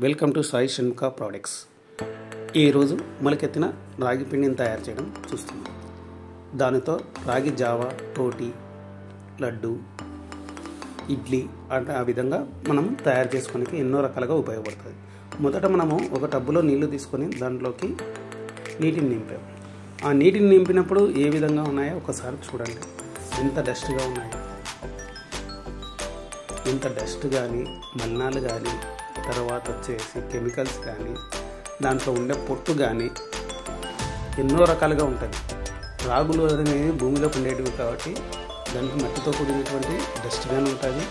Welcome to Sai Shanmukha products. ఈరోజు మొలకెత్తిన రాగి పిండిని తయారు చేయడం చూస్తున్నాం. దానితో రాగి జావా, రోటీ, లడ్డు, ఇడ్లీ అంటే ఆ విధంగా మనం తయారు చేసుకోవడానికి ఎన్నో రకాలుగా ఉపయోగపడుతుంది. మొదట మనము ఒక టబ్బులో నీళ్లు తీసుకొని దాంట్లోకి నీటిని నింపాము. ఆ నీటిని నింపినప్పుడు ఏ విధంగా ఉన్నాయో ఒకసారి చూడండి. ఎంత డస్ట్గా ఉన్నాయో, ఎంత డస్ట్ కానీ, మలినాలు కానీ, తర్వాత వచ్చేసి కెమికల్స్ కానీ, దాంట్లో ఉండే పొట్టు కానీ ఎన్నో రకాలుగా ఉంటుంది. రాగులు అనేవి భూమిలో ఉండేటివి కాబట్టి దానికి మట్టితో కూడినటువంటి డస్ట్ కానీ ఉంటుంది,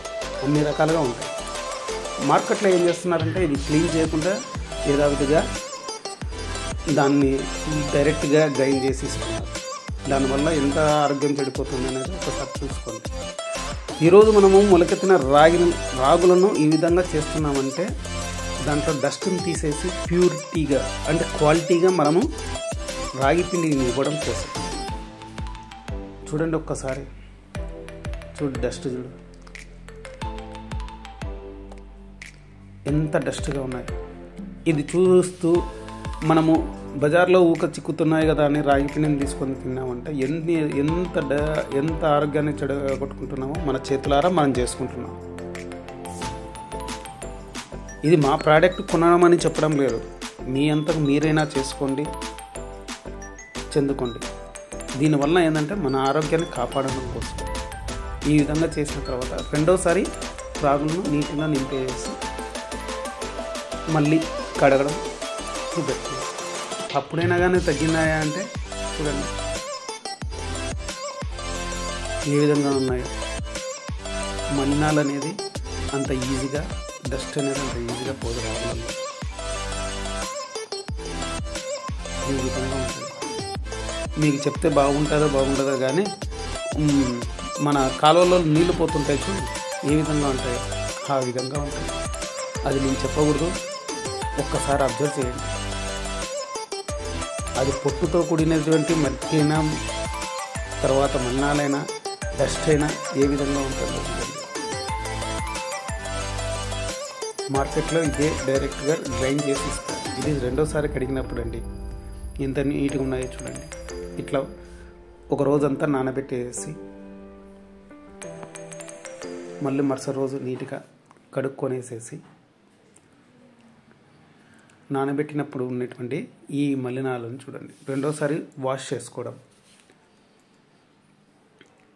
అన్ని రకాలుగా ఉంటాయి. మార్కెట్లో ఏం చేస్తున్నారంటే ఇది క్లీన్ చేయకుండా యథావిధిగా దాన్ని డైరెక్ట్గా గ్రైండ్ చేసి ఇస్తున్నారు. దానివల్ల ఎంత ఆరోగ్యం చెడిపోతుంది అనేది ఒకసారి చూసుకోండి. ఈరోజు మనము మొలకెత్తిన రాగులను ఈ విధంగా చేస్తున్నామంటే దాంట్లో డస్ట్ని తీసేసి ప్యూరిటీగా అంటే క్వాలిటీగా మనము రాగి పిండిని ఇవ్వడం కోసం. చూడండి ఒక్కసారి, డస్ట్ చూడు ఎంత డస్ట్గా ఉన్నాయి. ఇది చూస్తూ మనము బజార్లో ఊక చిక్కుతున్నాయి కదా అని రాగి పిండిని తీసుకొని తిన్నామంటే ఎంత ఆరోగ్యాన్ని చెడగొట్టుకుంటున్నామో మన చేతులారా మనం చేసుకుంటున్నాం. ఇది మా ప్రోడక్ట్ కొనమని చెప్పడం లేదు, మీ అంతకు మీరైనా చేసుకోండి, చెందుకోండి. దీనివల్ల ఏంటంటే మన ఆరోగ్యాన్ని కాపాడడం కోసం ఈ విధంగా చేసిన తర్వాత రెండోసారి రాగులను నీట్గా నింపేసి మళ్ళీ కడగడం చూపెట్టాలి. అప్పుడైనా కానీ తగ్గినాయా అంటే చూడండి ఏ విధంగా ఉన్నాయో. మలినాలు అనేది అంత ఈజీగా, డస్ట్ అనేది అంత ఈజీగా పోదు రాగులలో. ఈ విధంగా ఉంటుంది. మీకు చెప్తే బాగుంటుందో కానీ మన కాలువలో నీళ్లు పోతుంటాయి చూడు ఏ విధంగా ఉంటాయో ఆ విధంగా ఉంటాయి. అది నేను చెప్పకూడదు, ఒక్కసారి అబ్జర్వ్ చేయండి. అది పొట్టుతో కూడినటువంటి మట్టి అయినా, తర్వాత మన్నాలైనా, డస్ట్ అయినా ఏ విధంగా ఉంటుందో. మార్కెట్లో ఇదే డైరెక్ట్గా గ్రైండ్ చేసి ఇస్తారు. ఇది రెండోసారి కడిగినప్పుడు అండి ఎంత నీట్గా ఉన్నాయో చూడండి. ఇట్లా ఒక రోజంతా నానబెట్టేసి మళ్ళీ మరుసటి రోజు నీట్గా కడుక్కొనేసేసి నానబెట్టినప్పుడు ఉన్నటువంటి ఈ మలినాలను చూడండి రెండోసారి వాష్ చేసుకోవడం.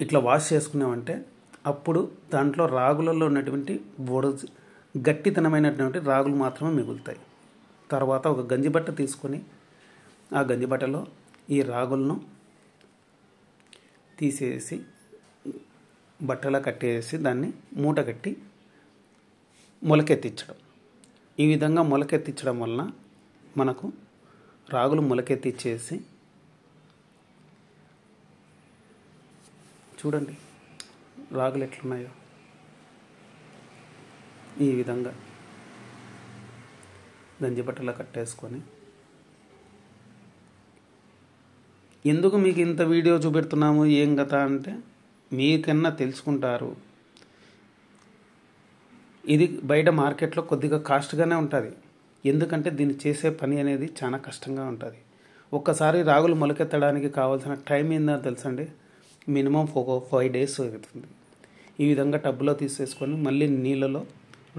ఇట్లా వాష్ చేసుకున్నామంటే అప్పుడు దాంట్లో రాగులలో ఉన్నటువంటి గట్టితనమైనటువంటి రాగులు మాత్రమే మిగులుతాయి. తర్వాత ఒక గంజిబట్ట తీసుకొని ఆ గంజిబట్టలో ఈ రాగులను తీసేసి బట్టలా కట్టేసి దాన్ని మూట కట్టి మొలకెత్తించడం. ఈ విధంగా మొలకెత్తించడం వలన మనకు రాగులు మొలకెత్తిచ్చేసి చూడండి రాగులు ఎట్లున్నాయో. ఈ విధంగా గంజిబట్టలా కట్టేసుకొని ఎందుకు మీకు ఇంత వీడియో చూపెడుతున్నాము ఏం కథ అంటే మీకన్నా తెలుసుకుంటారు. ఇది బయట మార్కెట్లో కొద్దిగా కాస్ట్గానే ఉంటుంది, ఎందుకంటే దీన్ని చేసే పని అనేది చాలా కష్టంగా ఉంటుంది. ఒక్కసారి రాగులు మొలకెత్తడానికి కావాల్సిన టైం ఏందో తెలుసండి, మినిమం 5 days అవుతుంది. ఈ విధంగా టబ్బులో తీసేసుకొని మళ్ళీ నీళ్ళలో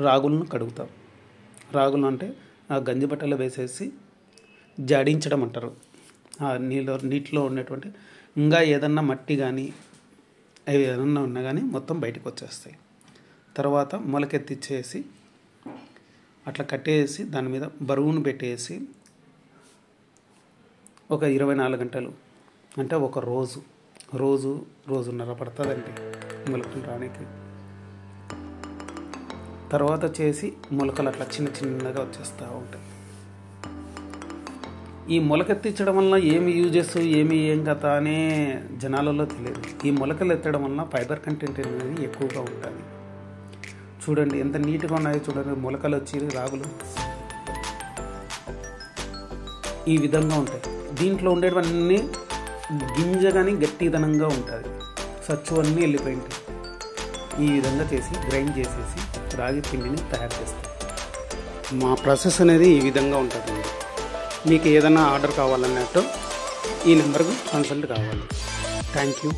రాగులను కడుగుతాం. రాగులు అంటే ఆ గంజిబట్టలో వేసేసి జాడించడం అంటారు. ఆ నీటిలో ఉన్నటువంటి ఇంకా ఏదన్నా మట్టి కానీ అవి ఏదన్నా ఉన్నా కానీ మొత్తం బయటకు వచ్చేస్తాయి. తర్వాత మొలకెత్తిచ్చేసి అట్లా కట్టేసి దాని మీద బరువును పెట్టేసి ఒక 24 గంటలు అంటే ఒక రోజున్నర పడుతుందండి మొలకలు రానికి. తర్వాత చేసి మొలకలు అట్లా చిన్నగా వచ్చేస్తూ ఉంటాయి. ఈ మొలకెత్తించడం వలన ఏమి యూజెస్ ఏం కథ అనే జనాలలో తెలియదు. ఈ మొలకలు ఎత్తడం వలన ఫైబర్ కంటెంట్ అనేది ఎక్కువగా ఉంటుంది. చూడండి ఎంత నీట్గా ఉన్నాయో చూడండి. మొలకలు వచ్చి రాగులు ఈ విధంగా ఉంటాయి. దీంట్లో ఉండేవన్నీ గింజ కానీ గట్టిదనంగా ఉంటుంది, సచ్చు అన్నీ వెళ్ళిపోయి ఉంటాయి. ఈ విధంగా చేసి గ్రైండ్ చేసేసి రాగి పిండిని తయారు చేస్తాం. మా ప్రాసెస్ అనేది ఈ విధంగా ఉంటుందండి. మీకు ఏదైనా ఆర్డర్ కావాలన్నట్టు ఈ నెంబర్కు కన్సల్ట్ కావాలి. Thank you.